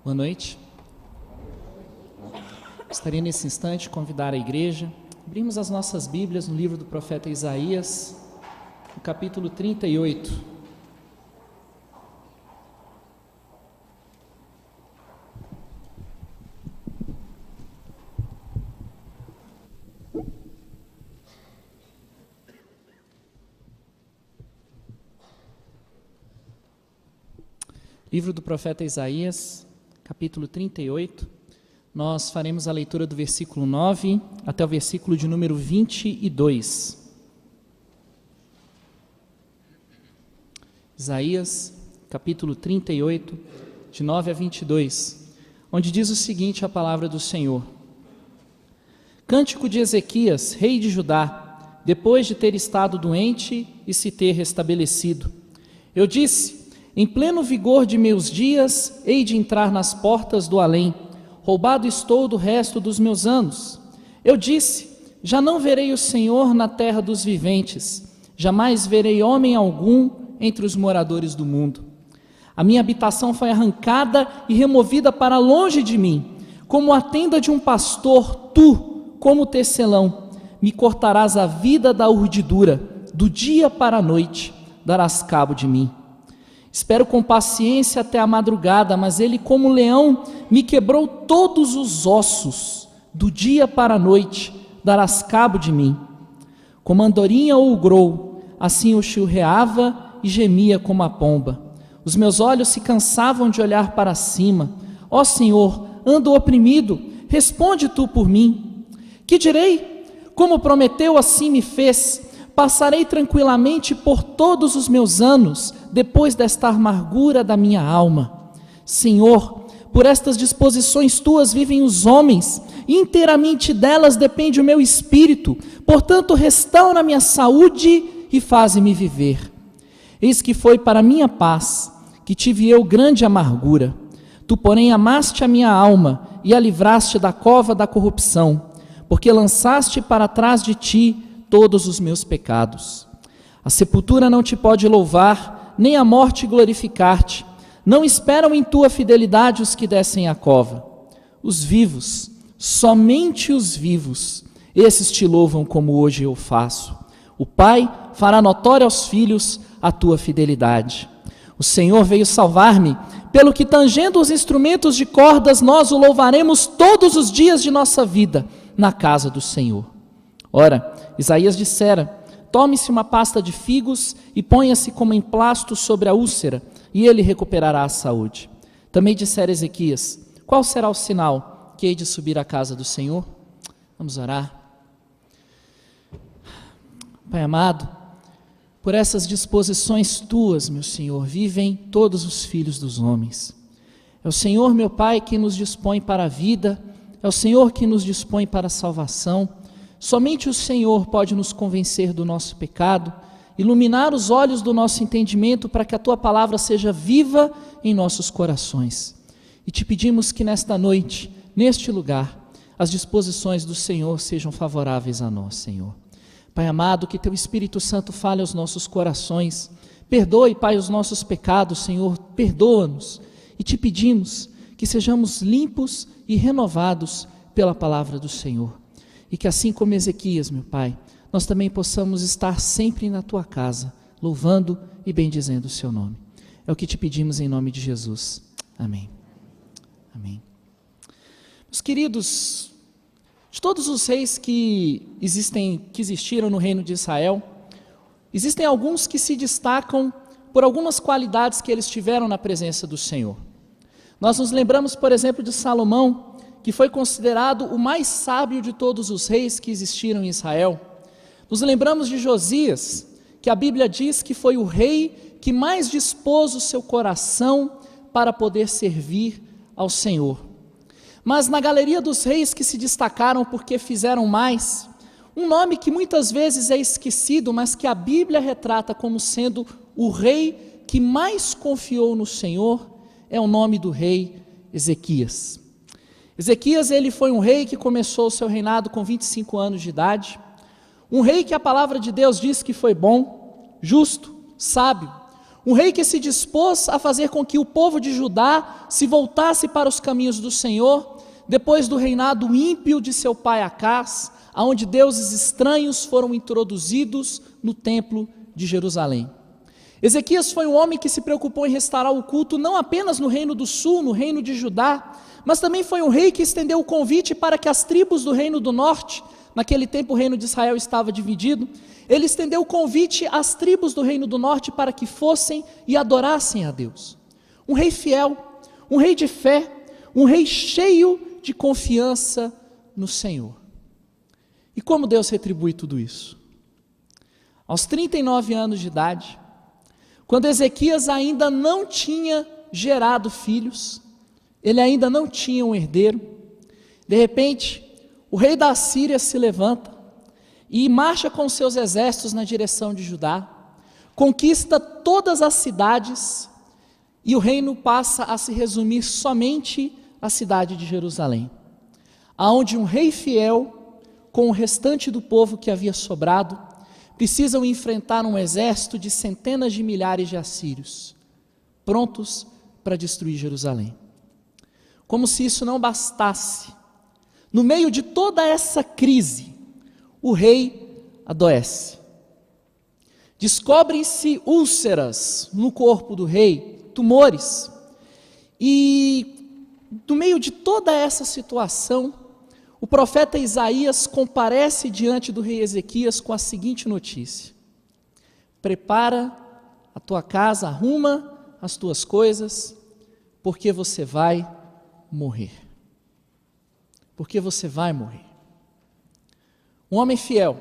Boa noite. Gostaria nesse instante de convidar a igreja. Abrimos as nossas Bíblias no livro do profeta Isaías, no capítulo 38. Livro do profeta Isaías, capítulo 38, nós faremos a leitura do versículo 9 até o versículo de número 22. Isaías, capítulo 38, de 9 a 22, onde diz o seguinte a palavra do Senhor. Cântico de Ezequias, rei de Judá, depois de ter estado doente e se ter restabelecido. Eu disse: em pleno vigor de meus dias, hei de entrar nas portas do além. Roubado estou do resto dos meus anos. Eu disse: já não verei o Senhor na terra dos viventes. Jamais verei homem algum entre os moradores do mundo. A minha habitação foi arrancada e removida para longe de mim. Como a tenda de um pastor, tu, como tecelão, me cortarás a vida da urdidura. Do dia para a noite darás cabo de mim. Espero com paciência até a madrugada, mas ele, como leão, me quebrou todos os ossos. Do dia para a noite darás cabo de mim. Como a andorinha ou o grou, assim eu chilreava e gemia como a pomba. Os meus olhos se cansavam de olhar para cima. Ó Senhor, ando oprimido, responde tu por mim. Que direi? Como prometeu, assim me fez. Passarei tranquilamente por todos os meus anos, depois desta amargura da minha alma. Senhor, por estas disposições tuas vivem os homens, e inteiramente delas depende o meu espírito. Portanto, restaura minha saúde e faze-me viver. Eis que foi para minha paz, que tive eu grande amargura. Tu, porém, amaste a minha alma e a livraste da cova da corrupção, porque lançaste para trás de ti todos os meus pecados. A sepultura não te pode louvar, nem a morte glorificar-te. Não esperam em tua fidelidade os que descem à cova. Os vivos, somente os vivos, esses te louvam como hoje eu faço. O Pai fará notória aos filhos a tua fidelidade. O Senhor veio salvar-me, pelo que tangendo os instrumentos de cordas, nós o louvaremos todos os dias de nossa vida na casa do Senhor. Ora, Isaías dissera: tome-se uma pasta de figos e ponha-se como emplasto sobre a úlcera, e ele recuperará a saúde. Também dissera Ezequias: qual será o sinal que hei de subir à casa do Senhor? Vamos orar. Pai amado, por essas disposições tuas, meu Senhor, vivem todos os filhos dos homens. É o Senhor, meu Pai, que nos dispõe para a vida, é o Senhor que nos dispõe para a salvação. Somente o Senhor pode nos convencer do nosso pecado, iluminar os olhos do nosso entendimento para que a Tua palavra seja viva em nossos corações. E te pedimos que nesta noite, neste lugar, as disposições do Senhor sejam favoráveis a nós, Senhor. Pai amado, que Teu Espírito Santo fale aos nossos corações. Perdoe, Pai, os nossos pecados, Senhor, perdoa-nos. E te pedimos que sejamos limpos e renovados pela palavra do Senhor. E que assim como Ezequias, meu Pai, nós também possamos estar sempre na Tua casa, louvando e bendizendo o Seu nome. É o que te pedimos em nome de Jesus. Amém. Amém. Meus queridos, de todos os reis que existiram no reino de Israel, existem alguns que se destacam por algumas qualidades que eles tiveram na presença do Senhor. Nós nos lembramos, por exemplo, de Salomão, que foi considerado o mais sábio de todos os reis que existiram em Israel. Nos lembramos de Josias, que a Bíblia diz que foi o rei que mais dispôs o seu coração para poder servir ao Senhor. Mas na galeria dos reis que se destacaram porque fizeram mais, um nome que muitas vezes é esquecido, mas que a Bíblia retrata como sendo o rei que mais confiou no Senhor, é o nome do rei Ezequias. Ezequias, ele foi um rei que começou o seu reinado com 25 anos de idade, um rei que a palavra de Deus diz que foi bom, justo, sábio, um rei que se dispôs a fazer com que o povo de Judá se voltasse para os caminhos do Senhor, depois do reinado ímpio de seu pai Acás, onde deuses estranhos foram introduzidos no templo de Jerusalém. Ezequias foi um homem que se preocupou em restaurar o culto não apenas no reino do sul, no reino de Judá, mas também foi um rei que estendeu o convite para que as tribos do reino do norte, naquele tempo o reino de Israel estava dividido, ele estendeu o convite às tribos do reino do norte para que fossem e adorassem a Deus. Um rei fiel, um rei de fé, um rei cheio de confiança no Senhor. E como Deus retribui tudo isso? Aos 39 anos de idade, quando Ezequias ainda não tinha gerado filhos, ele ainda não tinha um herdeiro, de repente, o rei da Assíria se levanta e marcha com seus exércitos na direção de Judá, conquista todas as cidades e o reino passa a se resumir somente à cidade de Jerusalém, aonde um rei fiel, com o restante do povo que havia sobrado, precisam enfrentar um exército de centenas de milhares de assírios, prontos para destruir Jerusalém. Como se isso não bastasse, no meio de toda essa crise, o rei adoece. Descobrem-se úlceras no corpo do rei, tumores, e no meio de toda essa situação, o profeta Isaías comparece diante do rei Ezequias com a seguinte notícia: prepara a tua casa, arruma as tuas coisas, porque você vai morrer. Porque você vai morrer. Um homem fiel,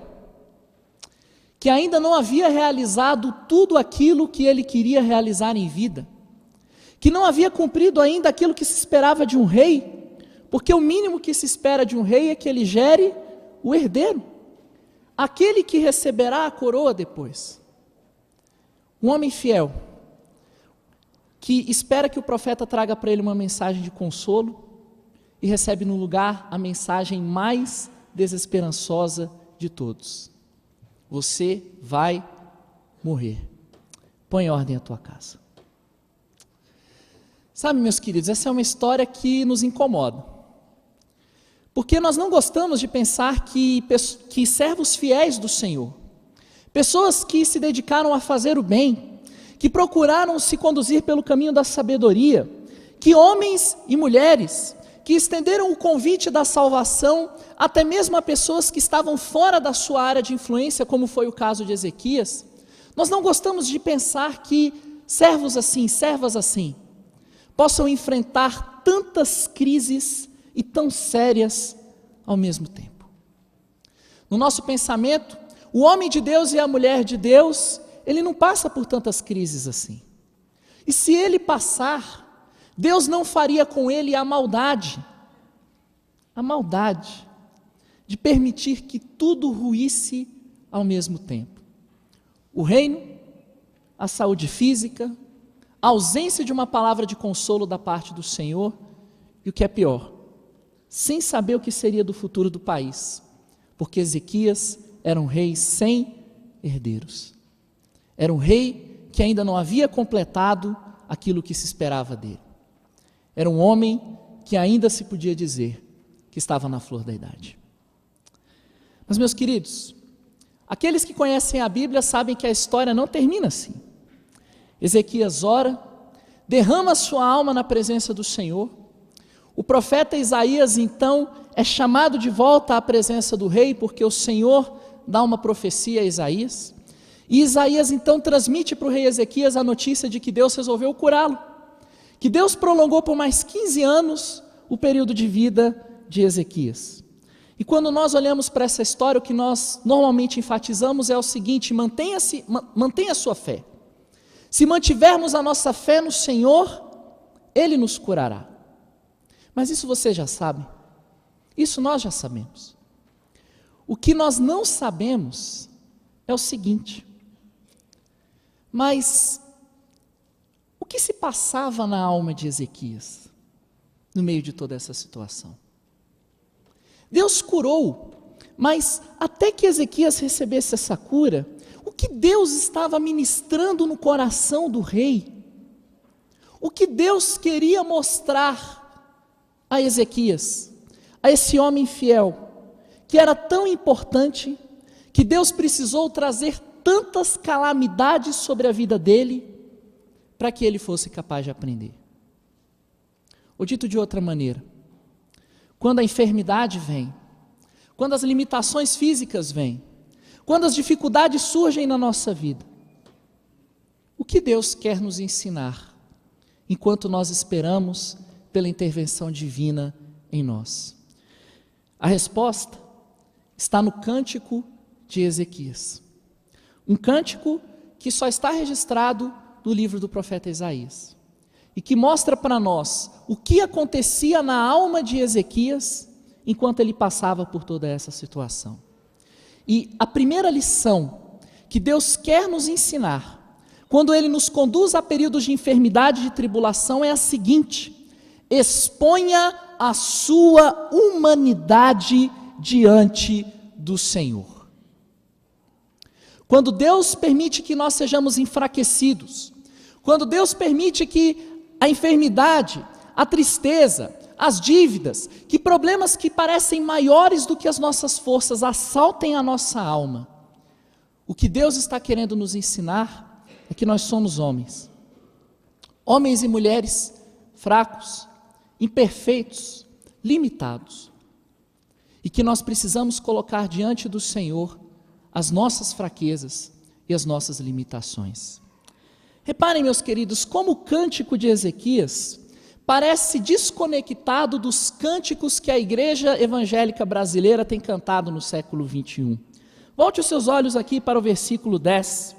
que ainda não havia realizado tudo aquilo que ele queria realizar em vida, que não havia cumprido ainda aquilo que se esperava de um rei, porque o mínimo que se espera de um rei é que ele gere o herdeiro, aquele que receberá a coroa depois. Um homem fiel, que espera que o profeta traga para ele uma mensagem de consolo, e recebe no lugar a mensagem mais desesperançosa de todos: você vai morrer, põe em ordem a tua casa. Sabe, meus queridos, essa é uma história que nos incomoda, porque nós não gostamos de pensar que servos fiéis do Senhor, pessoas que se dedicaram a fazer o bem, que procuraram se conduzir pelo caminho da sabedoria, que homens e mulheres que estenderam o convite da salvação até mesmo a pessoas que estavam fora da sua área de influência, como foi o caso de Ezequias. Nós não gostamos de pensar que servos assim, servas assim, possam enfrentar tantas crises e tão sérias ao mesmo tempo. No nosso pensamento, o homem de Deus e a mulher de Deus, ele não passa por tantas crises assim. E se ele passar, Deus não faria com ele a maldade de permitir que tudo ruísse ao mesmo tempo. O reino, a saúde física, a ausência de uma palavra de consolo da parte do Senhor, e o que é pior, sem saber o que seria do futuro do país, porque Ezequias era um rei sem herdeiros. Era um rei que ainda não havia completado aquilo que se esperava dele. Era um homem que ainda se podia dizer que estava na flor da idade. Mas, meus queridos, aqueles que conhecem a Bíblia sabem que a história não termina assim. Ezequias ora, derrama sua alma na presença do Senhor. O profeta Isaías, então, é chamado de volta à presença do rei, porque o Senhor dá uma profecia a Isaías. E Isaías, então, transmite para o rei Ezequias a notícia de que Deus resolveu curá-lo, que Deus prolongou por mais 15 anos o período de vida de Ezequias. E quando nós olhamos para essa história, o que nós normalmente enfatizamos é o seguinte: mantenha a sua fé. Se mantivermos a nossa fé no Senhor, Ele nos curará. Mas isso você já sabe, isso nós já sabemos. O que nós não sabemos é o seguinte: mas o que se passava na alma de Ezequias, no meio de toda essa situação? Deus curou, mas até que Ezequias recebesse essa cura, o que Deus estava ministrando no coração do rei? O que Deus queria mostrar a Ezequias, a esse homem fiel, que era tão importante, que Deus precisou trazer tantas calamidades sobre a vida dele, para que ele fosse capaz de aprender? Ou dito de outra maneira, quando a enfermidade vem, quando as limitações físicas vêm, quando as dificuldades surgem na nossa vida, o que Deus quer nos ensinar, enquanto nós esperamos pela intervenção divina em nós? A resposta está no cântico de Ezequias. Um cântico que só está registrado no livro do profeta Isaías. E que mostra para nós o que acontecia na alma de Ezequias enquanto ele passava por toda essa situação. E a primeira lição que Deus quer nos ensinar, quando Ele nos conduz a períodos de enfermidade e de tribulação, é a seguinte: exponha a sua humanidade diante do Senhor. Quando Deus permite que nós sejamos enfraquecidos, quando Deus permite que a enfermidade, a tristeza, as dívidas, que problemas que parecem maiores do que as nossas forças assaltem a nossa alma, o que Deus está querendo nos ensinar é que nós somos homens e mulheres fracos, imperfeitos, limitados, e que nós precisamos colocar diante do Senhor as nossas fraquezas e as nossas limitações. Reparem, meus queridos, como o cântico de Ezequias parece desconectado dos cânticos que a igreja evangélica brasileira tem cantado no século 21. Volte os seus olhos aqui para o versículo 10.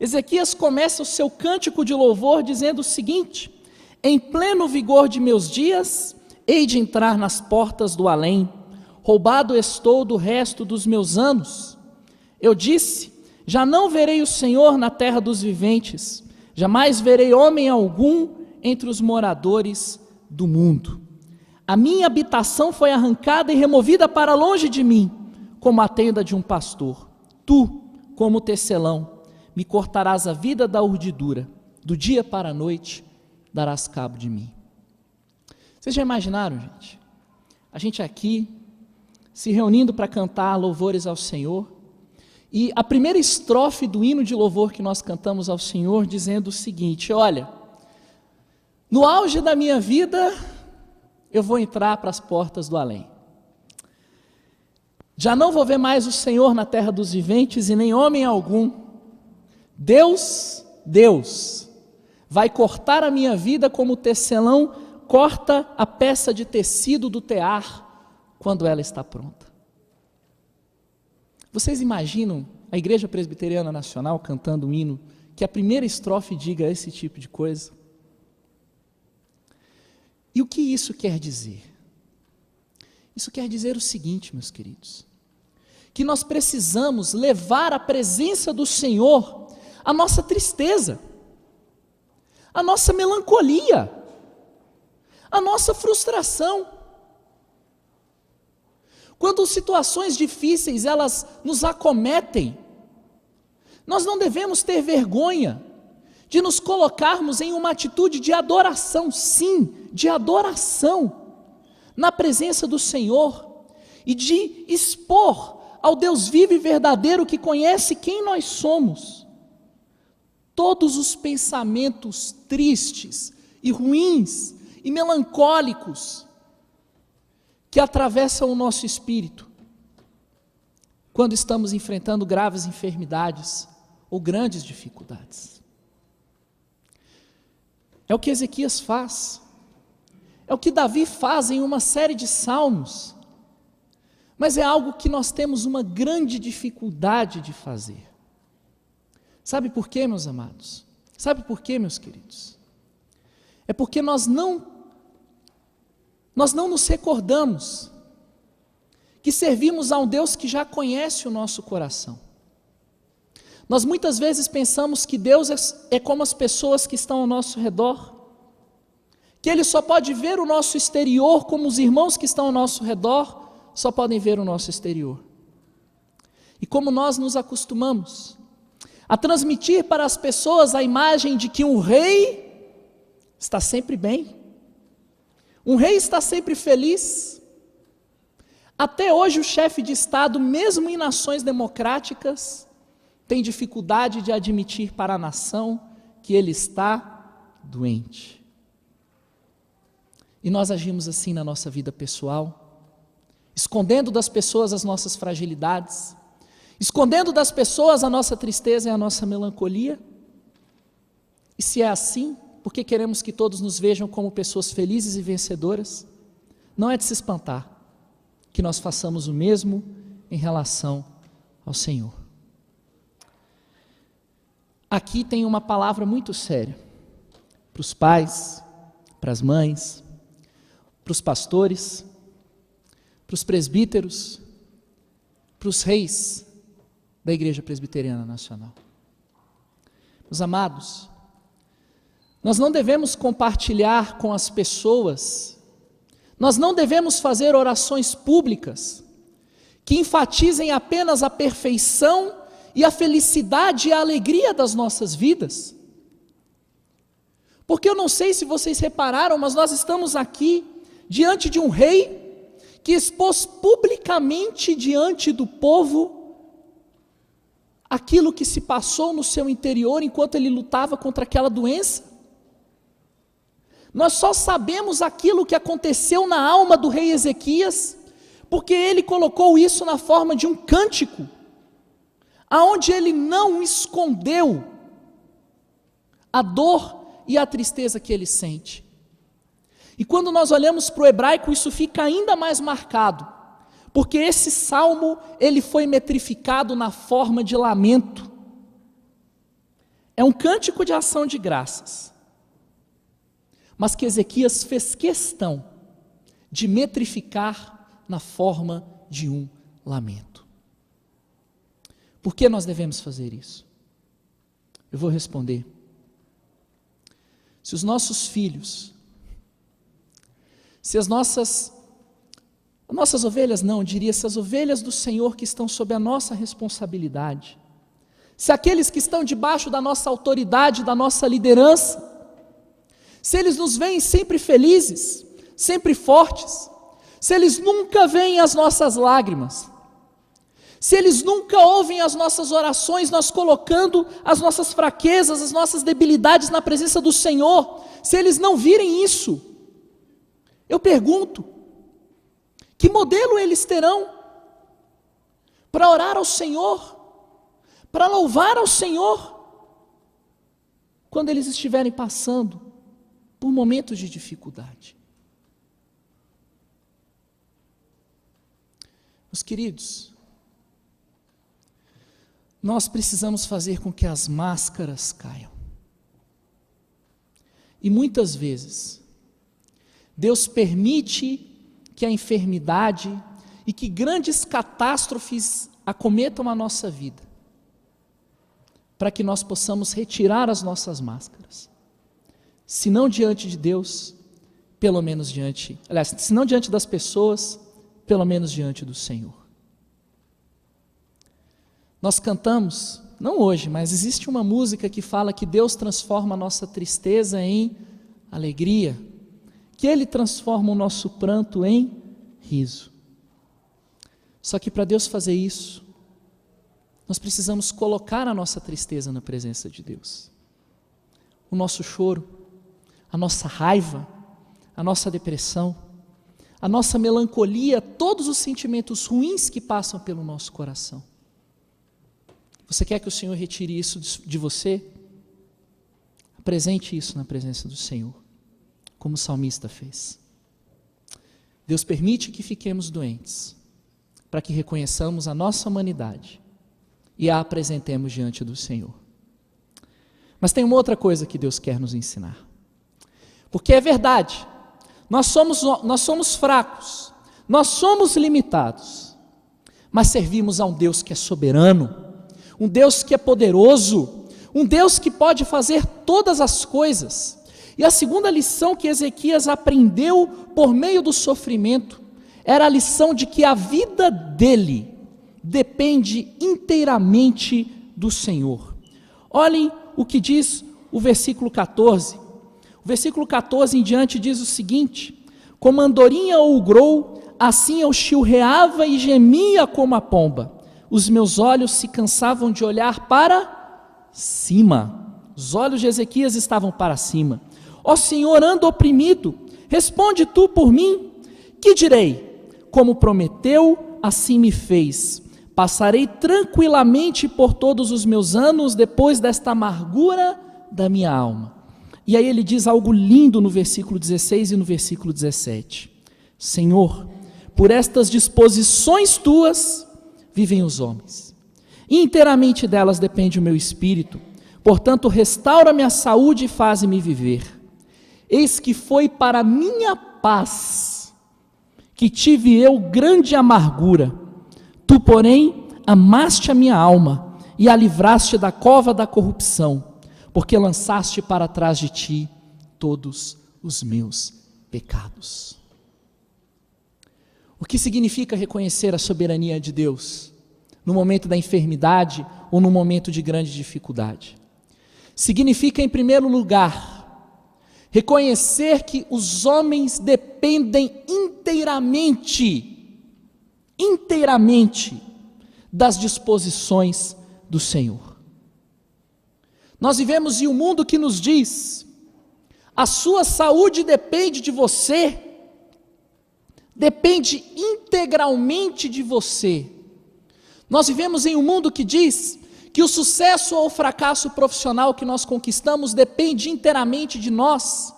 Ezequias começa o seu cântico de louvor dizendo o seguinte: em pleno vigor de meus dias, hei de entrar nas portas do além, roubado estou do resto dos meus anos. Eu disse, já não verei o Senhor na terra dos viventes, jamais verei homem algum entre os moradores do mundo. A minha habitação foi arrancada e removida para longe de mim, como a tenda de um pastor. Tu, como tecelão, me cortarás a vida da urdidura, do dia para a noite darás cabo de mim. Vocês já imaginaram, gente? A gente aqui, se reunindo para cantar louvores ao Senhor, e a primeira estrofe do hino de louvor que nós cantamos ao Senhor, dizendo o seguinte: olha, no auge da minha vida, eu vou entrar para as portas do além. Já não vou ver mais o Senhor na terra dos viventes e nem homem algum. Deus vai cortar a minha vida como o tecelão corta a peça de tecido do tear quando ela está pronta. Vocês imaginam a Igreja Presbiteriana Nacional cantando um hino que a primeira estrofe diga esse tipo de coisa? E o que isso quer dizer? Isso quer dizer o seguinte, meus queridos: que nós precisamos levar à presença do Senhor a nossa tristeza, a nossa melancolia, a nossa frustração. Quando situações difíceis elas nos acometem, nós não devemos ter vergonha de nos colocarmos em uma atitude de adoração, sim, de adoração, na presença do Senhor, e de expor ao Deus vivo e verdadeiro que conhece quem nós somos, todos os pensamentos tristes e ruins e melancólicos que atravessam o nosso espírito quando estamos enfrentando graves enfermidades ou grandes dificuldades. É o que Ezequias faz, é o que Davi faz em uma série de salmos, mas é algo que nós temos uma grande dificuldade de fazer. Sabe por quê, meus amados? Sabe por quê, meus queridos? É porque nós não nos recordamos que servimos a um Deus que já conhece o nosso coração. Nós muitas vezes pensamos que Deus é como as pessoas que estão ao nosso redor, que Ele só pode ver o nosso exterior como os irmãos que estão ao nosso redor só podem ver o nosso exterior. E como nós nos acostumamos a transmitir para as pessoas a imagem de que um rei está sempre bem, um rei está sempre feliz. Até hoje o chefe de Estado, mesmo em nações democráticas, tem dificuldade de admitir para a nação que ele está doente. E nós agimos assim na nossa vida pessoal, escondendo das pessoas as nossas fragilidades, escondendo das pessoas a nossa tristeza e a nossa melancolia. E se é assim, porque queremos que todos nos vejam como pessoas felizes e vencedoras, não é de se espantar que nós façamos o mesmo em relação ao Senhor. Aqui tem uma palavra muito séria para os pais, para as mães, para os pastores, para os presbíteros, para os reis da Igreja Presbiteriana Nacional. Meus amados, nós não devemos compartilhar com as pessoas, nós não devemos fazer orações públicas que enfatizem apenas a perfeição e a felicidade e a alegria das nossas vidas. Porque eu não sei se vocês repararam, mas nós estamos aqui diante de um rei que expôs publicamente diante do povo aquilo que se passou no seu interior enquanto ele lutava contra aquela doença. Nós só sabemos aquilo que aconteceu na alma do rei Ezequias, porque ele colocou isso na forma de um cântico, aonde ele não escondeu a dor e a tristeza que ele sente. E quando nós olhamos para o hebraico, isso fica ainda mais marcado, porque esse salmo, ele foi metrificado na forma de lamento. É um cântico de ação de graças, mas que Ezequias fez questão de metrificar na forma de um lamento. Por que nós devemos fazer isso? Eu vou responder. Se os nossos filhos, se as nossas ovelhas não, eu diria, se as ovelhas do Senhor que estão sob a nossa responsabilidade, se aqueles que estão debaixo da nossa autoridade, da nossa liderança, se eles nos veem sempre felizes, sempre fortes, se eles nunca veem as nossas lágrimas, se eles nunca ouvem as nossas orações, nós colocando as nossas fraquezas, as nossas debilidades na presença do Senhor, se eles não virem isso, eu pergunto, que modelo eles terão para orar ao Senhor, para louvar ao Senhor, quando eles estiverem passando por momentos de dificuldade? Meus queridos, nós precisamos fazer com que as máscaras caiam. E muitas vezes, Deus permite que a enfermidade e que grandes catástrofes acometam a nossa vida, para que nós possamos retirar as nossas máscaras. Se não diante de Deus, pelo menos se não diante das pessoas, pelo menos diante do Senhor. Nós cantamos, não hoje, mas existe uma música que fala que Deus transforma a nossa tristeza em alegria, que Ele transforma o nosso pranto em riso. Só que para Deus fazer isso, nós precisamos colocar a nossa tristeza na presença de Deus. O nosso choro, a nossa raiva, a nossa depressão, a nossa melancolia, todos os sentimentos ruins que passam pelo nosso coração. Você quer que o Senhor retire isso de você? Apresente isso na presença do Senhor, como o salmista fez. Deus permite que fiquemos doentes, para que reconheçamos a nossa humanidade e a apresentemos diante do Senhor. Mas tem uma outra coisa que Deus quer nos ensinar. Porque é verdade, nós somos fracos, nós somos limitados, mas servimos a um Deus que é soberano, um Deus que é poderoso, um Deus que pode fazer todas as coisas. E a segunda lição que Ezequias aprendeu por meio do sofrimento, era a lição de que a vida dele depende inteiramente do Senhor. Olhem o que diz o versículo 14. O versículo 14 em diante diz o seguinte: como a andorinha ou o grou, assim eu chilreava e gemia como a pomba. Os meus olhos se cansavam de olhar para cima. Os olhos de Ezequias estavam para cima. Ó Senhor, ando oprimido, responde tu por mim. Que direi? Como prometeu, assim me fez. Passarei tranquilamente por todos os meus anos depois desta amargura da minha alma. E aí ele diz algo lindo no versículo 16 e no versículo 17. Senhor, por estas disposições tuas vivem os homens, e inteiramente delas depende o meu espírito. Portanto, restaura minha saúde e faze-me viver. Eis que foi para minha paz que tive eu grande amargura. Tu, porém, amaste a minha alma e a livraste da cova da corrupção, porque lançaste para trás de ti todos os meus pecados. O que significa reconhecer a soberania de Deus no momento da enfermidade ou no momento de grande dificuldade? Significa, em primeiro lugar, reconhecer que os homens dependem inteiramente das disposições do Senhor. Nós vivemos em um mundo que nos diz: a sua saúde depende de você, depende integralmente de você. Nós vivemos em um mundo que diz que o sucesso ou o fracasso profissional que nós conquistamos depende inteiramente de nós.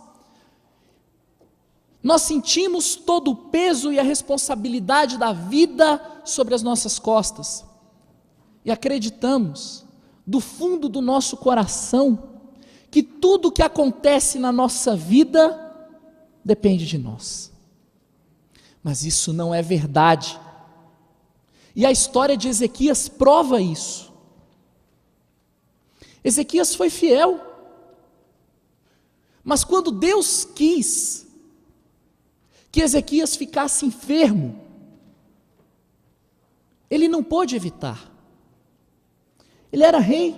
Nós sentimos todo o peso e a responsabilidade da vida sobre as nossas costas. E acreditamos, do fundo do nosso coração, que tudo que acontece na nossa vida depende de nós. Mas isso não é verdade. E a história de Ezequias prova isso. Ezequias foi fiel, mas quando Deus quis que Ezequias ficasse enfermo, ele não pôde evitar. Ele era rei,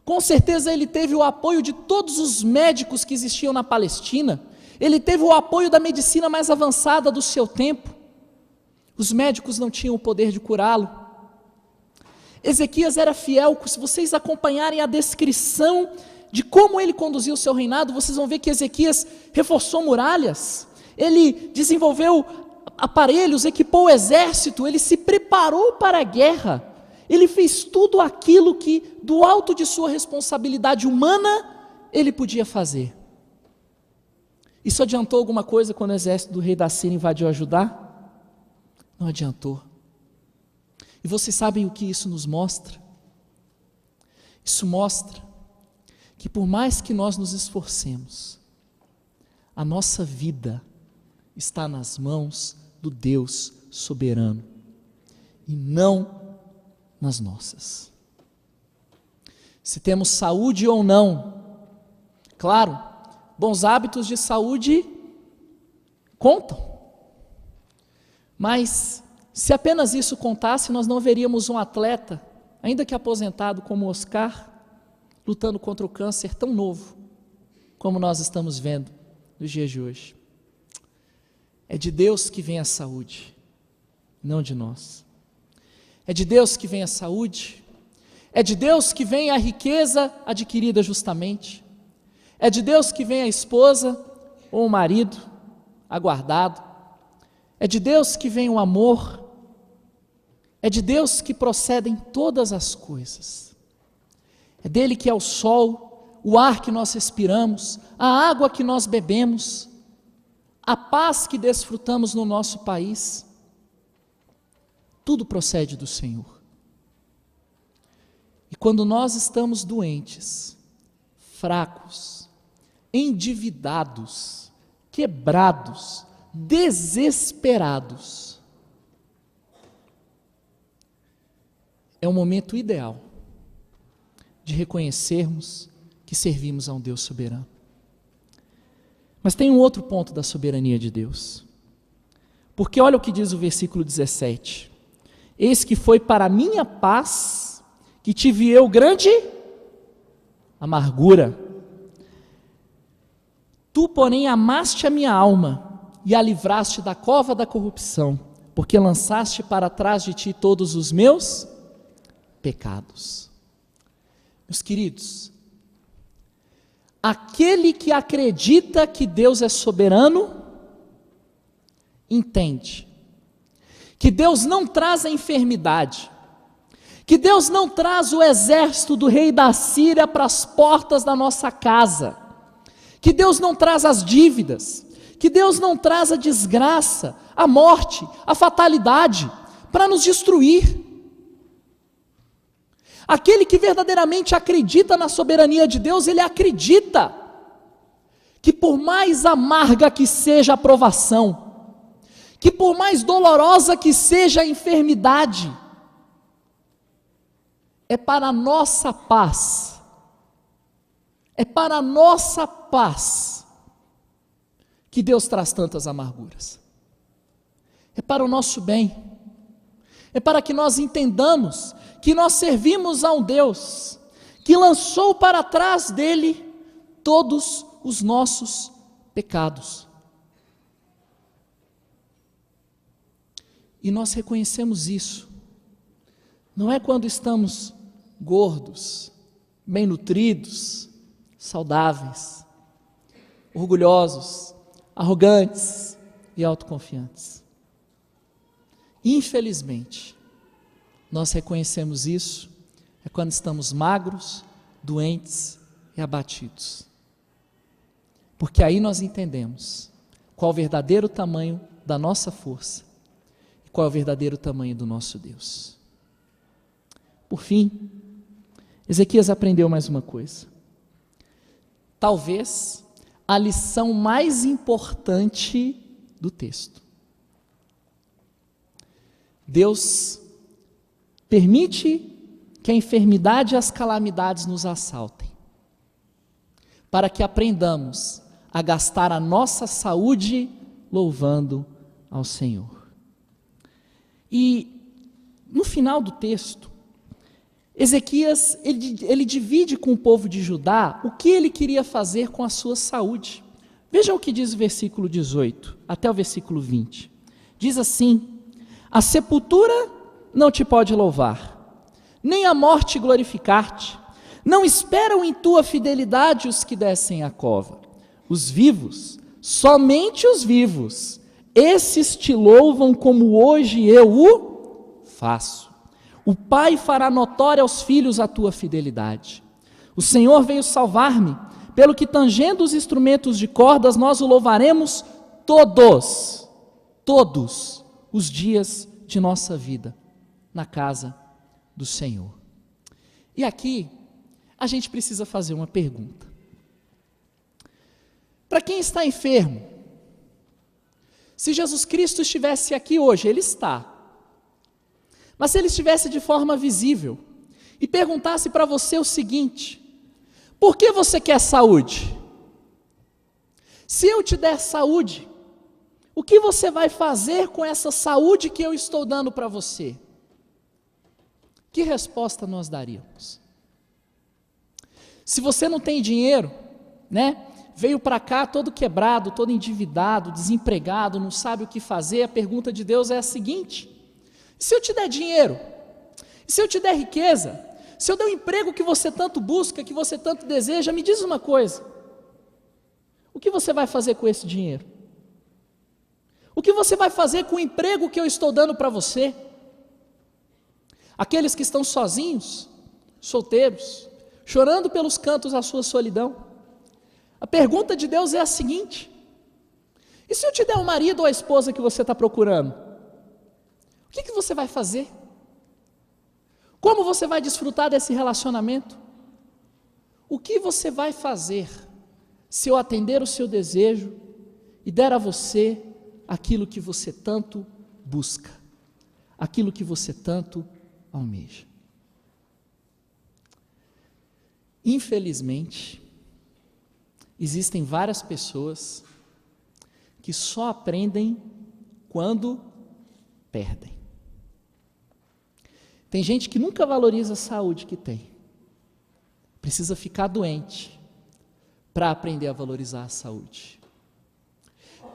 com certeza ele teve o apoio de todos os médicos que existiam na Palestina, ele teve o apoio da medicina mais avançada do seu tempo. Os médicos não tinham o poder de curá-lo. Ezequias era fiel. Se vocês acompanharem a descrição de como ele conduziu o seu reinado, vocês vão ver que Ezequias reforçou muralhas, ele desenvolveu aparelhos, equipou o exército, ele se preparou para a guerra, ele fez tudo aquilo que, do alto de sua responsabilidade humana, ele podia fazer. Isso adiantou alguma coisa quando o exército do rei da Síria invadiu a Judá? Não adiantou. E vocês sabem o que isso nos mostra? Isso mostra que por mais que nós nos esforcemos, a nossa vida está nas mãos do Deus soberano e não nas nossas. Se temos saúde ou não, claro, bons hábitos de saúde contam, mas se apenas isso contasse, nós não veríamos um atleta, ainda que aposentado como Oscar, lutando contra o câncer tão novo, como nós estamos vendo nos dias de hoje. É de Deus que vem a saúde, não de nós. É de Deus que vem a saúde, é de Deus que vem a riqueza adquirida justamente, é de Deus que vem a esposa ou o marido aguardado, é de Deus que vem o amor, é de Deus que procedem todas as coisas. É dele que é o sol, o ar que nós respiramos, a água que nós bebemos, a paz que desfrutamos no nosso país. Tudo procede do Senhor. E quando nós estamos doentes, fracos, endividados, quebrados, desesperados, é o momento ideal de reconhecermos que servimos a um Deus soberano. Mas tem um outro ponto da soberania de Deus. Porque olha o que diz o versículo 17. Eis que foi para a minha paz que tive eu grande amargura. Tu, porém, amaste a minha alma e a livraste da cova da corrupção, porque lançaste para trás de ti todos os meus pecados. Meus queridos, aquele que acredita que Deus é soberano, entende que Deus não traz a enfermidade, que Deus não traz o exército do rei da Síria para as portas da nossa casa, que Deus não traz as dívidas, que Deus não traz a desgraça, a morte, a fatalidade, para nos destruir. Aquele que verdadeiramente acredita na soberania de Deus, ele acredita que por mais amarga que seja a provação, que por mais dolorosa que seja a enfermidade, é para a nossa paz, é para a nossa paz que Deus traz tantas amarguras, é para o nosso bem, é para que nós entendamos que nós servimos a um Deus que lançou para trás dele todos os nossos pecados. E nós reconhecemos isso, não é quando estamos gordos, bem nutridos, saudáveis, orgulhosos, arrogantes e autoconfiantes. Infelizmente, nós reconhecemos isso é quando estamos magros, doentes e abatidos. Porque aí nós entendemos qual o verdadeiro tamanho da nossa força e qual é o verdadeiro tamanho do nosso Deus. Por fim, Ezequias aprendeu mais uma coisa. Talvez a lição mais importante do texto. Deus permite que a enfermidade e as calamidades nos assaltem, para que aprendamos a gastar a nossa saúde louvando ao Senhor. E no final do texto, Ezequias, ele divide com o povo de Judá o que ele queria fazer com a sua saúde. Veja o que diz o versículo 18, até o versículo 20. Diz assim: a sepultura não te pode louvar, nem a morte glorificar-te. Não esperam em tua fidelidade os que descem à cova. Os vivos, somente os vivos, esses te louvam como hoje eu o faço. O Pai fará notória aos filhos a tua fidelidade. O Senhor veio salvar-me, pelo que tangendo os instrumentos de cordas, nós o louvaremos todos os dias de nossa vida, na casa do Senhor. E aqui, a gente precisa fazer uma pergunta. Para quem está enfermo, se Jesus Cristo estivesse aqui hoje, Ele está, mas se Ele estivesse de forma visível, e perguntasse para você o seguinte: por que você quer saúde? Se eu te der saúde, o que você vai fazer com essa saúde que eu estou dando para você? Que resposta nós daríamos? Se você não tem dinheiro, né? Veio para cá todo quebrado, todo endividado, desempregado, não sabe o que fazer, a pergunta de Deus é a seguinte: se eu te der dinheiro, se eu te der riqueza, se eu der o emprego que você tanto busca, que você tanto deseja, me diz uma coisa: o que você vai fazer com esse dinheiro? O que você vai fazer com o emprego que eu estou dando para você? Aqueles que estão sozinhos, solteiros, chorando pelos cantos da sua solidão, a pergunta de Deus é a seguinte: e se eu te der o marido ou a esposa que você está procurando? O que você vai fazer? Como você vai desfrutar desse relacionamento? O que você vai fazer se eu atender o seu desejo e der a você aquilo que você tanto busca, aquilo que você tanto almeja? Infelizmente, existem várias pessoas que só aprendem quando perdem. Tem gente que nunca valoriza a saúde que tem, precisa ficar doente para aprender a valorizar a saúde.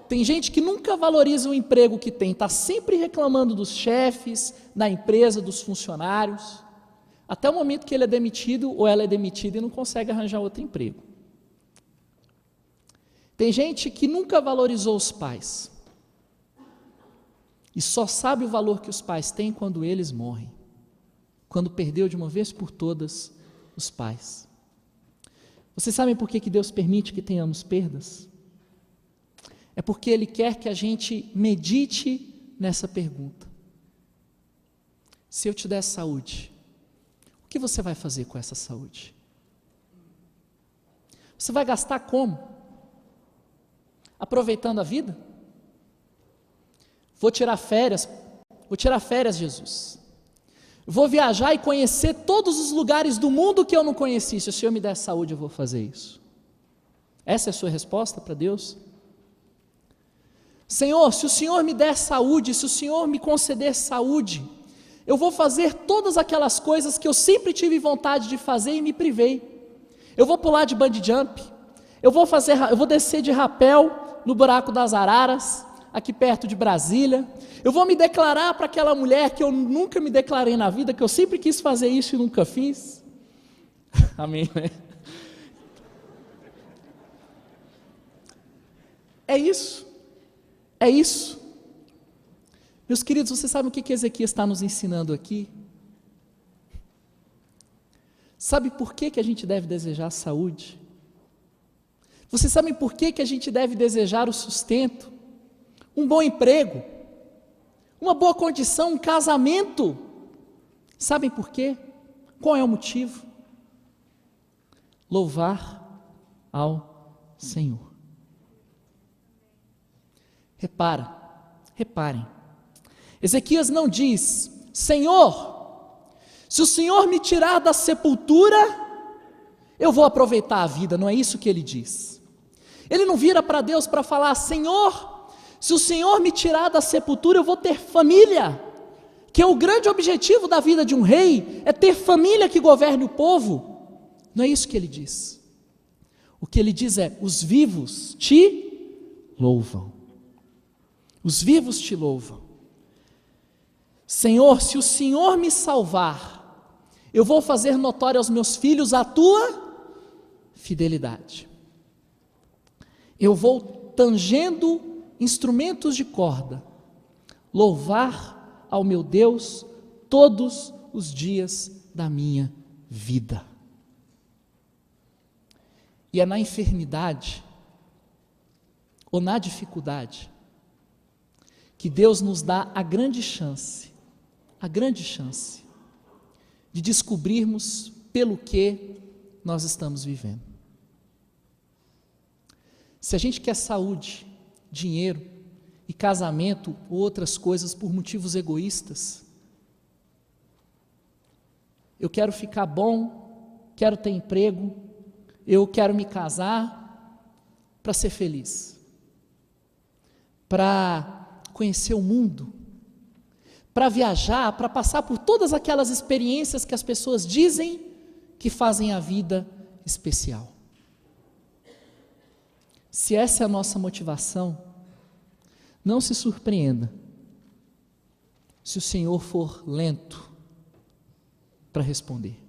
Tem gente que nunca valoriza o emprego que tem, está sempre reclamando dos chefes, da empresa, dos funcionários, até o momento que ele é demitido ou ela é demitida e não consegue arranjar outro emprego. Tem gente que nunca valorizou os pais e só sabe o valor que os pais têm quando eles morrem, quando perdeu de uma vez por todas os pais. Vocês sabem por que Deus permite que tenhamos perdas? É porque Ele quer que a gente medite nessa pergunta. Se eu te der saúde, o que você vai fazer com essa saúde? Você vai gastar como? Aproveitando a vida? Vou tirar férias, Jesus. Vou viajar e conhecer todos os lugares do mundo que eu não conheci. Se o Senhor me der saúde, eu vou fazer isso. Essa é a sua resposta para Deus? Senhor, se o Senhor me der saúde, se o Senhor me conceder saúde, eu vou fazer todas aquelas coisas que eu sempre tive vontade de fazer e me privei. Eu vou pular de bungee jump, eu vou descer de rapel no buraco das araras, aqui perto de Brasília. Eu vou me declarar para aquela mulher que eu nunca me declarei na vida, que eu sempre quis fazer isso e nunca fiz. Amém, né? É isso. É isso. Meus queridos, vocês sabem o que Ezequias está nos ensinando aqui? Sabe por que a gente deve desejar saúde? Vocês sabem por que a gente deve desejar o sustento? Um bom emprego, uma boa condição, um casamento. Sabem por quê? Qual é o motivo? Louvar ao Senhor. Reparem, Ezequias não diz, Senhor, se o Senhor me tirar da sepultura, eu vou aproveitar a vida, não é isso que ele diz. Ele não vira para Deus para falar, Senhor, se o Senhor me tirar da sepultura, eu vou ter família, que é o grande objetivo da vida de um rei, é ter família que governe o povo. Não é isso que ele diz. O que ele diz é, os vivos te louvam. Os vivos te louvam. Senhor, se o Senhor me salvar, eu vou fazer notório aos meus filhos a tua fidelidade. Eu vou, tangendo instrumentos de corda, louvar ao meu Deus todos os dias da minha vida. E é na enfermidade, ou na dificuldade, que Deus nos dá a grande chance de descobrirmos pelo que nós estamos vivendo. Se a gente quer saúde, dinheiro e casamento ou outras coisas por motivos egoístas, eu quero ficar bom, quero ter emprego, eu quero me casar para ser feliz, para conhecer o mundo, para viajar, para passar por todas aquelas experiências que as pessoas dizem que fazem a vida especial. Se essa é a nossa motivação, não se surpreenda se o Senhor for lento para responder.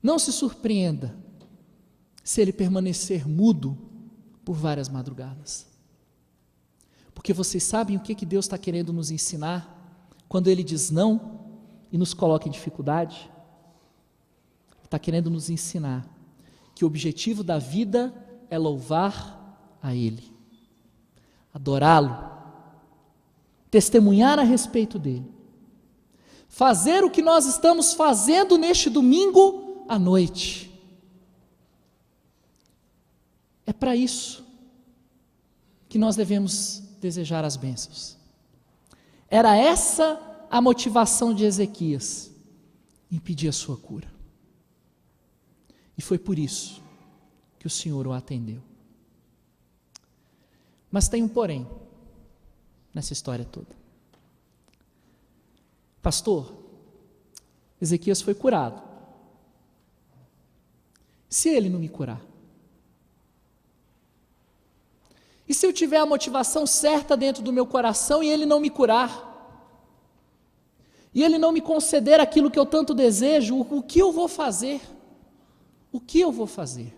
Não se surpreenda se Ele permanecer mudo por várias madrugadas. Porque vocês sabem o que Deus está querendo nos ensinar quando Ele diz não e nos coloca em dificuldade? Ele está querendo nos ensinar que o objetivo da vida é louvar a Ele, adorá-lo, testemunhar a respeito dEle, fazer o que nós estamos fazendo neste domingo à noite. É para isso que nós devemos desejar as bênçãos. Era essa a motivação de Ezequias em pedir a sua cura. E foi por isso que o Senhor o atendeu. Mas tem um porém nessa história toda. Pastor, Ezequias foi curado. se Ele não me curar? E se eu tiver a motivação certa dentro do meu coração e Ele não me curar? E Ele não me conceder aquilo que eu tanto desejo, o que eu vou fazer? O que eu vou fazer?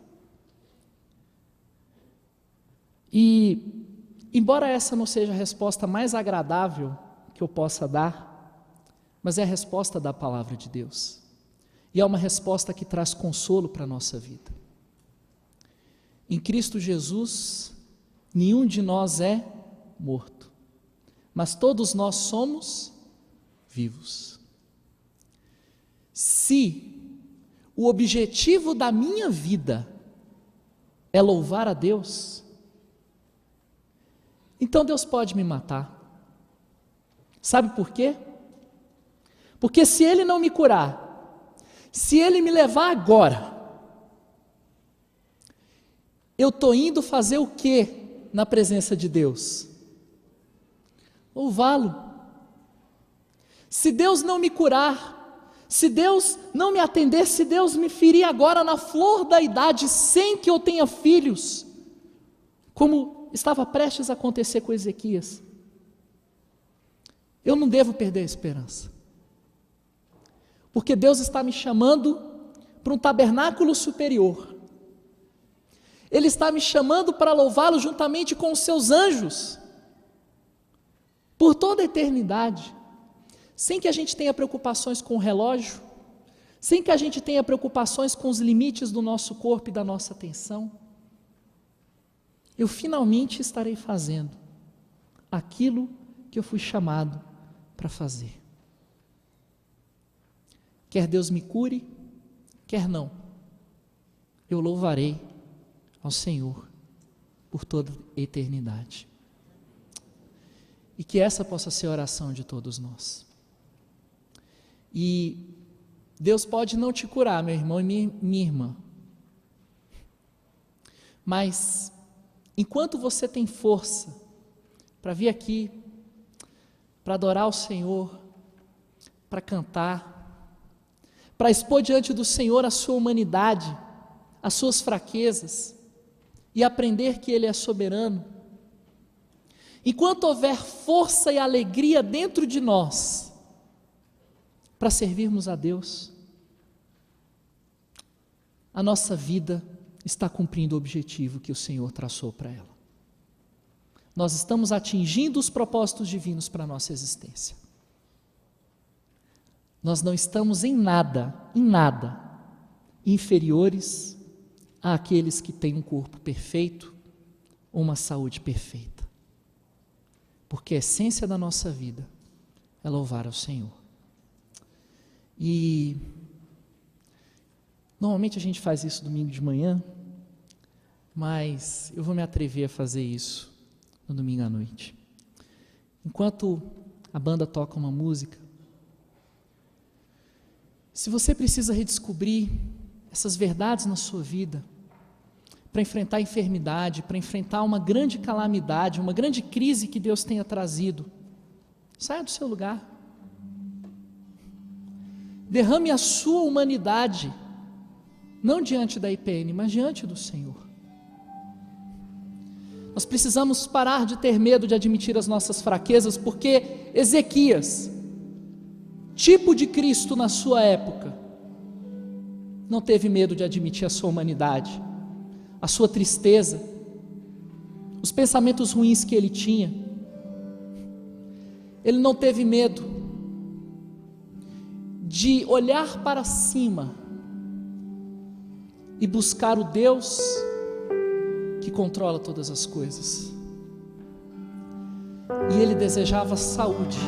E, embora essa não seja a resposta mais agradável que eu possa dar, mas é a resposta da palavra de Deus. E é uma resposta que traz consolo para a nossa vida. Em Cristo Jesus, nenhum de nós é morto, mas todos nós somos vivos. Se o objetivo da minha vida é louvar a Deus, então Deus pode me matar. Sabe por quê? Porque se Ele não me curar, se Ele me levar agora, eu estou indo fazer o quê na presença de Deus? Louvá-lo. Se Deus não me curar, se Deus não me atender, se Deus me ferir agora na flor da idade, sem que eu tenha filhos, como estava prestes a acontecer com Ezequias, eu não devo perder a esperança, porque Deus está me chamando para um tabernáculo superior. Ele está me chamando para louvá-lo juntamente com os seus anjos, por toda a eternidade, sem que a gente tenha preocupações com o relógio, sem que a gente tenha preocupações com os limites do nosso corpo e da nossa atenção. Eu finalmente estarei fazendo aquilo que eu fui chamado para fazer. Quer Deus me cure, quer não, eu louvarei ao Senhor por toda a eternidade. E que essa possa ser a oração de todos nós. E Deus pode não te curar, meu irmão e minha irmã, mas enquanto você tem força para vir aqui, para adorar o Senhor, para cantar, para expor diante do Senhor a sua humanidade, as suas fraquezas, e aprender que Ele é soberano, enquanto houver força e alegria dentro de nós, para servirmos a Deus, a nossa vida está cumprindo o objetivo que o Senhor traçou para ela. Nós estamos atingindo os propósitos divinos para a nossa existência. Nós não estamos em nada, inferiores àqueles que têm um corpo perfeito, ou uma saúde perfeita. Porque a essência da nossa vida é louvar ao Senhor. E normalmente a gente faz isso domingo de manhã, mas eu vou me atrever a fazer isso no domingo à noite. Enquanto a banda toca uma música, se você precisa redescobrir essas verdades na sua vida, para enfrentar a enfermidade, para enfrentar uma grande calamidade, uma grande crise que Deus tenha trazido, saia do seu lugar. Derrame a sua humanidade, não diante da IPN, mas diante do Senhor. Nós precisamos parar de ter medo de admitir as nossas fraquezas, porque Ezequias, tipo de Cristo na sua época, não teve medo de admitir a sua humanidade, a sua tristeza, os pensamentos ruins que ele tinha. Ele não teve medo de olhar para cima e buscar o Deus que controla todas as coisas. E ele desejava saúde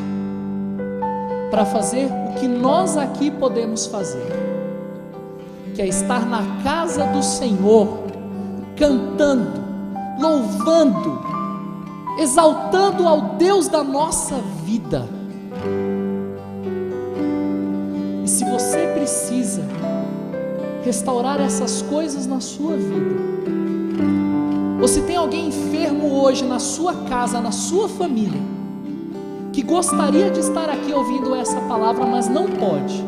para fazer o que nós aqui podemos fazer, que é estar na casa do Senhor, cantando, louvando, exaltando ao Deus da nossa vida. E se você precisa restaurar essas coisas na sua vida, ou se tem alguém enfermo hoje na sua casa, na sua família, que gostaria de estar aqui ouvindo essa palavra, mas não pode,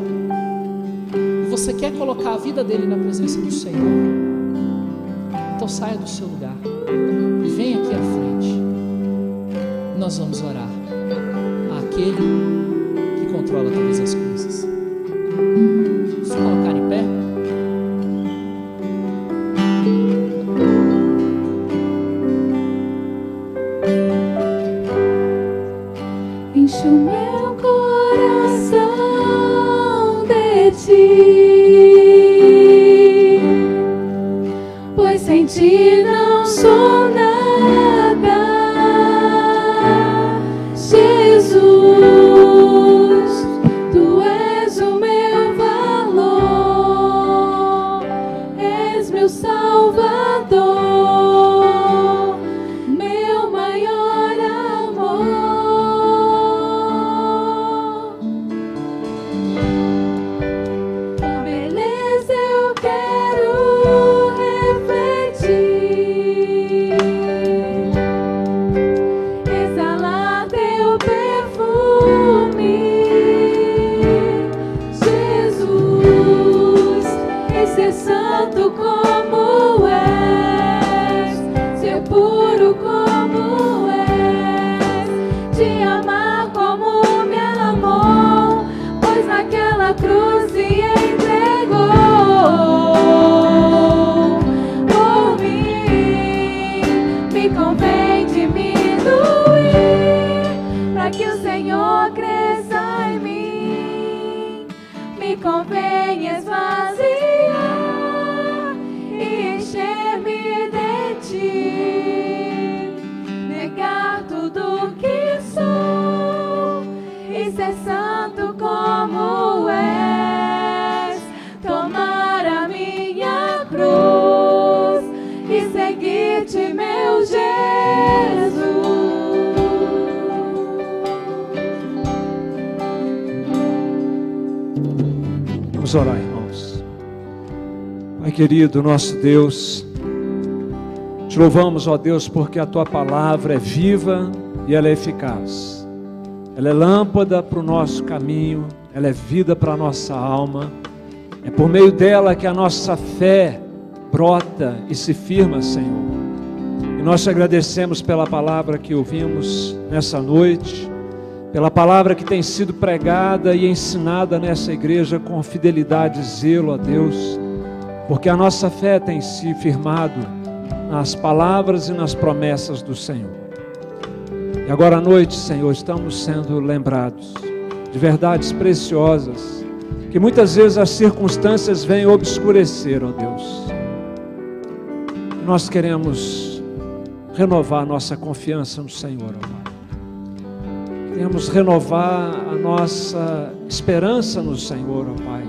e você quer colocar a vida dele na presença do Senhor, então saia do seu lugar e venha aqui à frente. Nós vamos orar àquele que controla todas as coisas. Se colocar em pé. Enche o meu coração de ti, pois sem ti não sou nada, Jesus. Tu és o meu valor, és meu Salvador, meu maior amor. A beleza eu quero refletir, exalar teu perfume, Jesus, e ser santo como és, ser puro como és, te amar como me amou, pois naquela cruz se entregou por mim. Me convém diminuir para que o Senhor cresça em mim. Me convém esvaziar e encher-me de ti, negar tudo que sou e ser santo como és, tomar a minha cruz e seguir-te, meu Jesus. Vamos orar, irmãos. Pai querido, nosso Deus, te louvamos, ó Deus, porque a tua palavra é viva e ela é eficaz. Ela é lâmpada para o nosso caminho, ela é vida para a nossa alma. É por meio dela que a nossa fé brota e se firma, Senhor. E nós te agradecemos pela palavra que ouvimos nessa noite, pela palavra que tem sido pregada e ensinada nessa igreja com fidelidade e zelo, ó Deus, porque a nossa fé tem se firmado nas palavras e nas promessas do Senhor. E agora à noite, Senhor, estamos sendo lembrados de verdades preciosas que muitas vezes as circunstâncias vêm obscurecer, ó Deus. E nós queremos renovar nossa confiança no Senhor, ó Pai. Queremos renovar a nossa esperança no Senhor, ó Pai,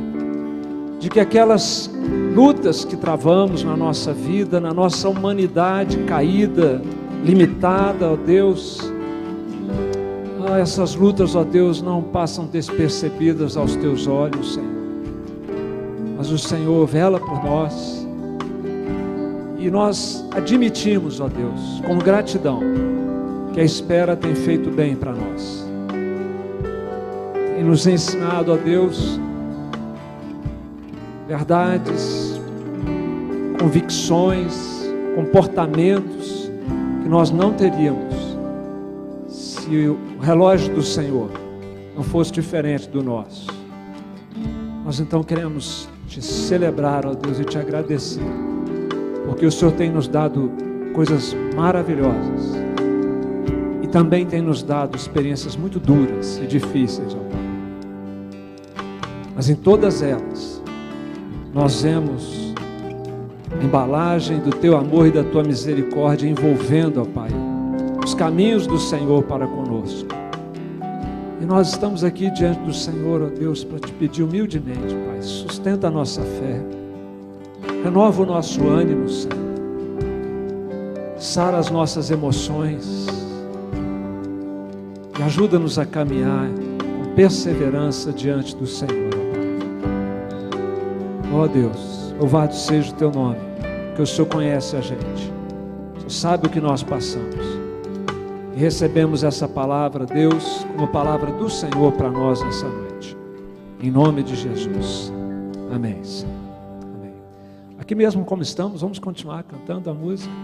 de que aquelas lutas que travamos na nossa vida, na nossa humanidade caída, limitada, ó Deus, essas lutas, ó Deus, não passam despercebidas aos teus olhos, Senhor, mas o Senhor vela por nós, e nós admitimos, ó Deus, com gratidão, que a espera tem feito bem para nós. Tem nos ensinado, ó Deus, verdades, convicções, comportamentos que nós não teríamos se o relógio do Senhor não fosse diferente do nosso. Nós então queremos te celebrar, ó Deus, e te agradecer, porque o Senhor tem nos dado coisas maravilhosas e também tem nos dado experiências muito duras e difíceis, ó Pai. Mas em todas elas nós vemos a embalagem do teu amor e da tua misericórdia envolvendo, ó Pai, os caminhos do Senhor para conosco. E nós estamos aqui diante do Senhor, ó Deus, para te pedir humildemente, Pai, sustenta a nossa fé, renova o nosso ânimo, Senhor, sara as nossas emoções e ajuda-nos a caminhar com perseverança diante do Senhor, ó Pai. Ó Deus, louvado seja o teu nome, que o Senhor conhece a gente, o Senhor sabe o que nós passamos. E recebemos essa palavra, Deus, como palavra do Senhor para nós nessa noite. Em nome de Jesus. Amém. Amém. Aqui mesmo como estamos, vamos continuar cantando a música.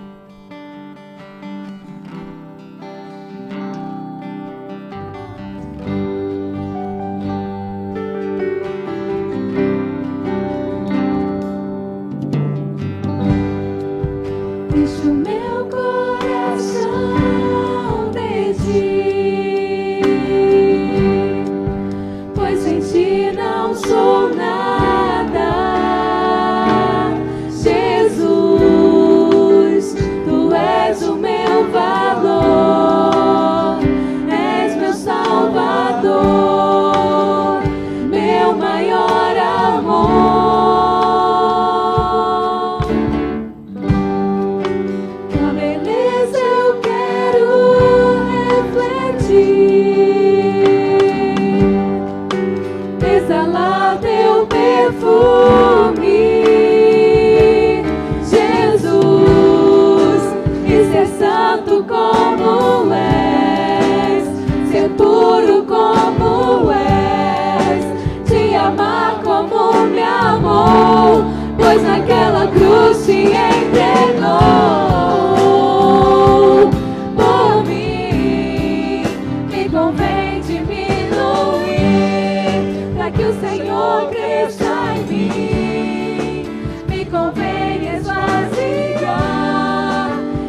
Deixa o meu coração pedir, pois sem ti não sou nada. Jesus, tu és o meu valor, és meu Salvador, meu maior amor. Tua beleza eu quero refletir, exalar teu perfume, Jesus, e ser santo como és, ser puro como és, te amar como me amou, pois naquela cruz se entregou por mim. Me convém diminuir, para que o Senhor cresça em mim. Me convém esvaziar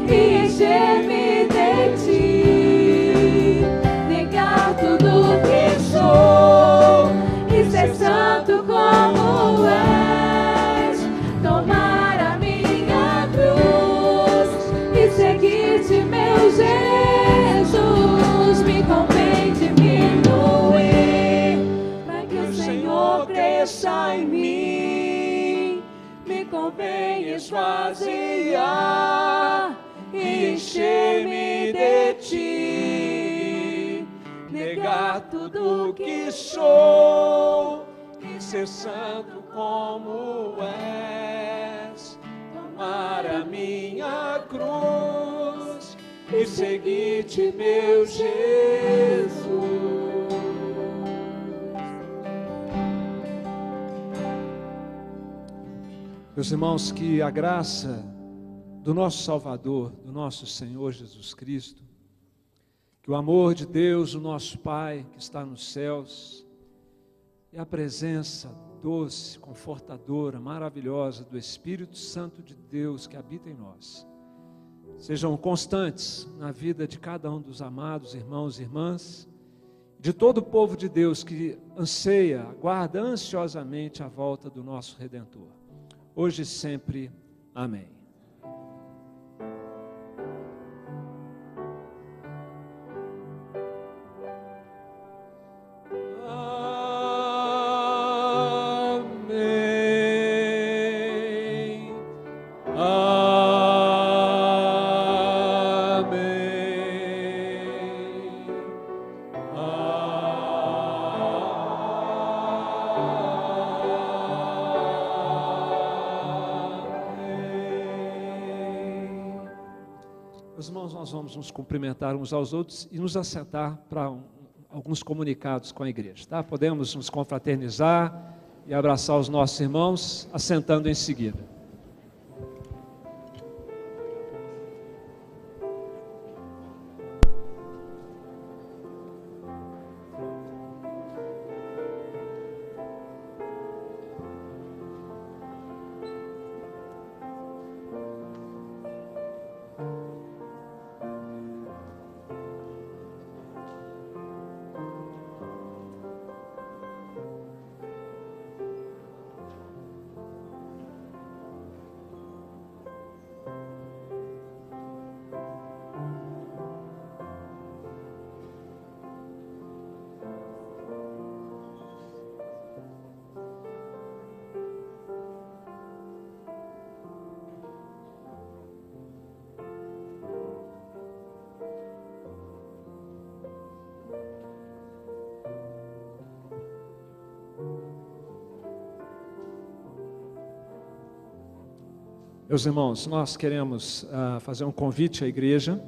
e encher-me de ti, negar tudo que sou e ser santo como és, tomar a minha cruz e seguir-te, meu Jesus. Me convém diminuir, para que o Senhor cresça em mim. Me convém esvaziar e encher-me de ti, negar tudo que sou e ser santo como és, tomar a minha cruz e seguir-te, meu Jesus. Meus irmãos, que a graça do nosso Salvador, do nosso Senhor Jesus Cristo, que o amor de Deus, o nosso Pai, que está nos céus, e a presença doce, confortadora, maravilhosa do Espírito Santo de Deus que habita em nós, sejam constantes na vida de cada um dos amados irmãos e irmãs, de todo o povo de Deus que anseia, aguarda ansiosamente a volta do nosso Redentor, hoje e sempre. Amém. Meus irmãos, nós vamos nos cumprimentar uns aos outros e nos assentar para alguns comunicados com a igreja, tá? Podemos nos confraternizar e abraçar os nossos irmãos, assentando em seguida. Meus irmãos, nós queremos fazer um convite à igreja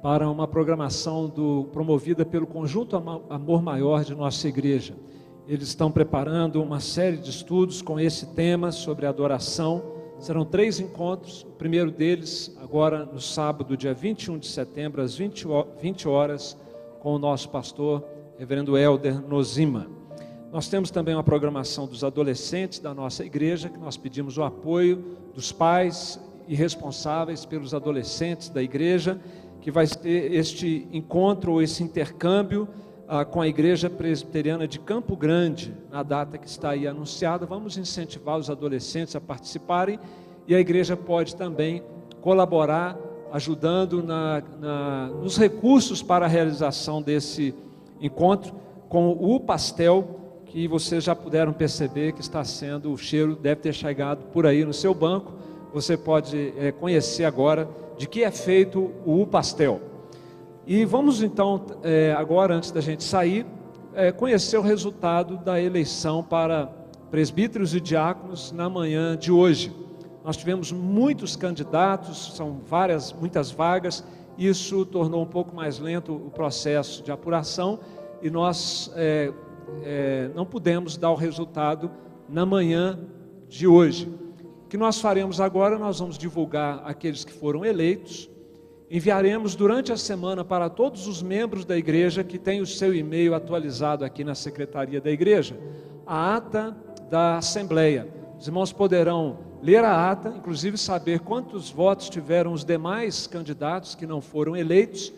para uma programação promovida pelo Conjunto Amor Maior de nossa igreja. eles estão preparando uma série de estudos com esse tema sobre adoração. Serão 3 encontros, o primeiro deles agora no sábado, dia 21 de setembro, às 20 horas, com o nosso pastor, reverendo Helder Nozima. Nós temos também uma programação dos adolescentes da nossa igreja, que nós pedimos o apoio dos pais e responsáveis pelos adolescentes da igreja, que vai ter este encontro, ou esse intercâmbio com a Igreja Presbiteriana de Campo Grande, na data que está aí anunciada. Vamos incentivar os adolescentes a participarem, e a igreja pode também colaborar, ajudando nos recursos para a realização desse encontro, com o pastel, que vocês já puderam perceber que está sendo, o cheiro deve ter chegado por aí no seu banco. Você pode conhecer agora de que é feito o pastel. E vamos então, agora, antes da gente sair, conhecer o resultado da eleição para presbíteros e diáconos na manhã de hoje. Nós tivemos muitos candidatos, são muitas vagas. Isso tornou um pouco mais lento o processo de apuração, e nós não pudemos dar o resultado na manhã de hoje. O que nós faremos agora? Nós vamos divulgar aqueles que foram eleitos. Enviaremos durante a semana para todos os membros da igreja que têm o seu e-mail atualizado aqui na secretaria da igreja, a ata da Assembleia. Os irmãos poderão ler a ata, inclusive saber quantos votos tiveram os demais candidatos que não foram eleitos.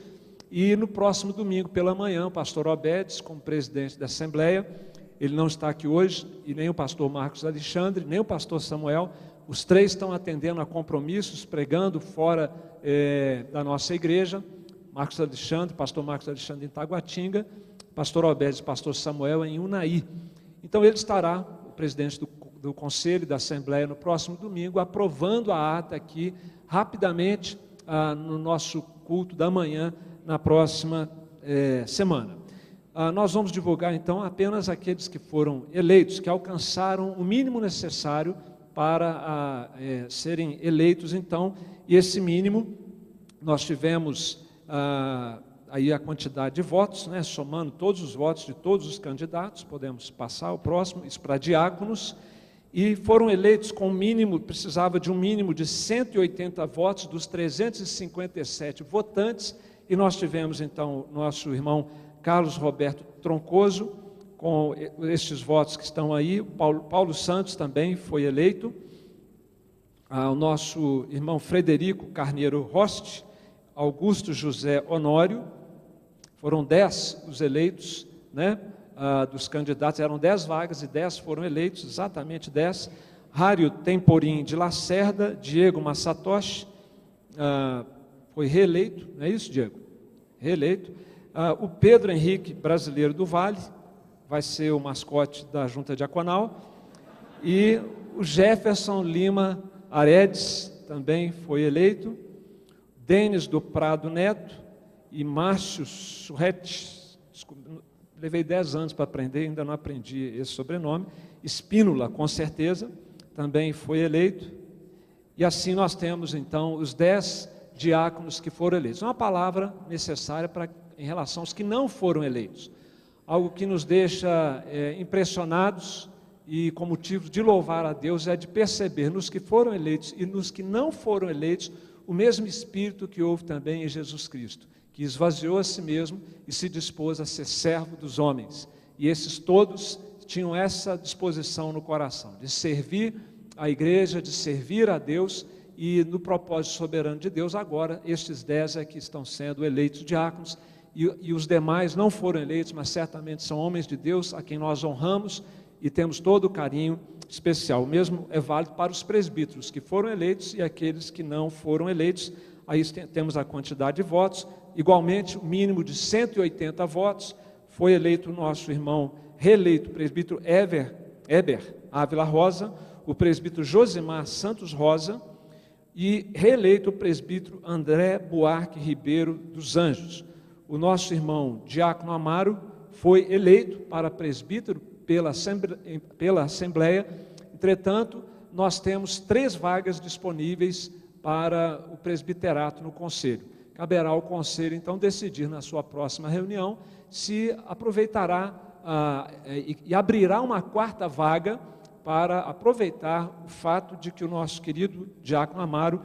E no próximo domingo pela manhã, o pastor Obedes, como presidente da Assembleia, ele não está aqui hoje, e nem o pastor Marcos Alexandre, nem o pastor Samuel. Os 3 estão atendendo a compromissos, pregando fora da nossa igreja. Marcos Alexandre, pastor Marcos Alexandre em Taguatinga, pastor Obedes e pastor Samuel em Unai. Então ele estará, o presidente do Conselho da Assembleia, no próximo domingo, aprovando a ata aqui, rapidamente, no nosso culto da manhã, na próxima semana. Nós vamos divulgar então apenas aqueles que foram eleitos, que alcançaram o mínimo necessário para serem eleitos. Então, e esse mínimo, nós tivemos aí a quantidade de votos, né, somando todos os votos de todos os candidatos. Podemos passar ao próximo, isso para diáconos, e foram eleitos com o mínimo, precisava de um mínimo de 180 votos dos 357 votantes, e nós tivemos então nosso irmão Carlos Roberto Troncoso, com estes votos que estão aí. Paulo Santos também foi eleito, o nosso irmão Frederico Carneiro Roste, Augusto José Honório. Foram 10 os eleitos, né, dos candidatos. Eram 10 vagas e 10 foram eleitos, exatamente 10. Rário Temporim de Lacerda, Diego Massatoshi, foi reeleito, não é isso, Diego? Reeleito. O Pedro Henrique Brasileiro do Vale, vai ser o mascote da Junta Diaconal. E o Jefferson Lima Aredes também foi eleito. Denis do Prado Neto e Márcio Surrete, levei 10 anos para aprender, ainda não aprendi esse sobrenome. Espínola, com certeza, também foi eleito. E assim nós temos então os 10 diáconos que foram eleitos. Uma palavra necessária em relação aos que não foram eleitos. Algo que nos deixa impressionados e com motivo de louvar a Deus é de perceber nos que foram eleitos e nos que não foram eleitos o mesmo Espírito que houve também em Jesus Cristo, que esvaziou a si mesmo e se dispôs a ser servo dos homens. E esses todos tinham essa disposição no coração, de servir a igreja, de servir a Deus, e no propósito soberano de Deus. Agora, estes 10 é que estão sendo eleitos diáconos, e os demais não foram eleitos, mas certamente são homens de Deus, a quem nós honramos e temos todo o carinho especial. O mesmo é válido para os presbíteros que foram eleitos e aqueles que não foram eleitos. Aí temos a quantidade de votos. Igualmente, o mínimo de 180 votos. Foi eleito o nosso irmão reeleito, o presbítero Eber Ávila Rosa, o presbítero Josimar Santos Rosa, e reeleito o presbítero André Buarque Ribeiro dos Anjos. O nosso irmão Diácono Amaro foi eleito para presbítero pela Assembleia. Entretanto, nós temos 3 vagas disponíveis para o presbiterato no Conselho. Caberá ao Conselho, então, decidir na sua próxima reunião se aproveitará e abrirá uma quarta vaga para aproveitar o fato de que o nosso querido Diácono Amaro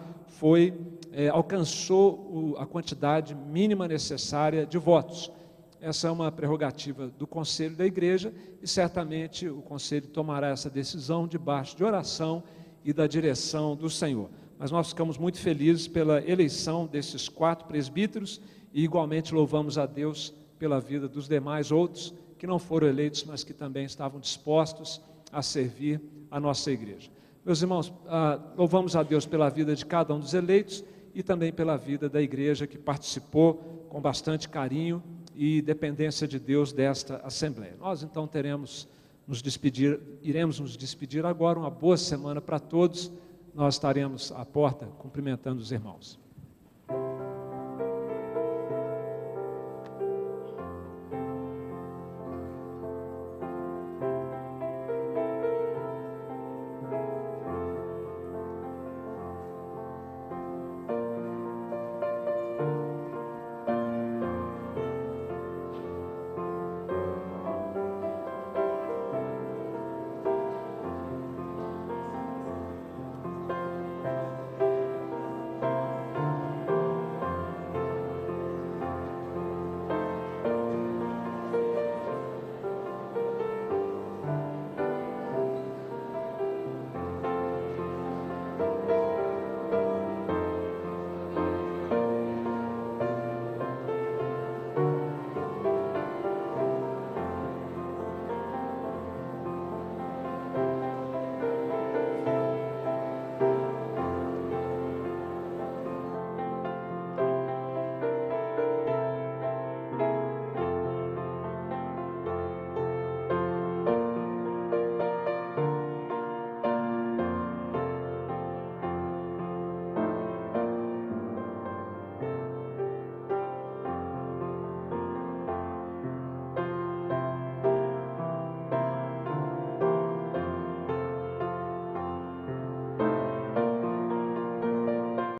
alcançou a quantidade mínima necessária de votos. Essa é uma prerrogativa do Conselho da Igreja e certamente o Conselho tomará essa decisão debaixo de oração e da direção do Senhor. Mas nós ficamos muito felizes pela eleição desses 4 presbíteros e igualmente louvamos a Deus pela vida dos demais outros que não foram eleitos, mas que também estavam dispostos a servir a nossa igreja. Meus irmãos, louvamos a Deus pela vida de cada um dos eleitos e também pela vida da igreja que participou com bastante carinho e dependência de Deus desta Assembleia. Nós então iremos nos despedir agora. Uma boa semana para todos. Nós estaremos à porta cumprimentando os irmãos.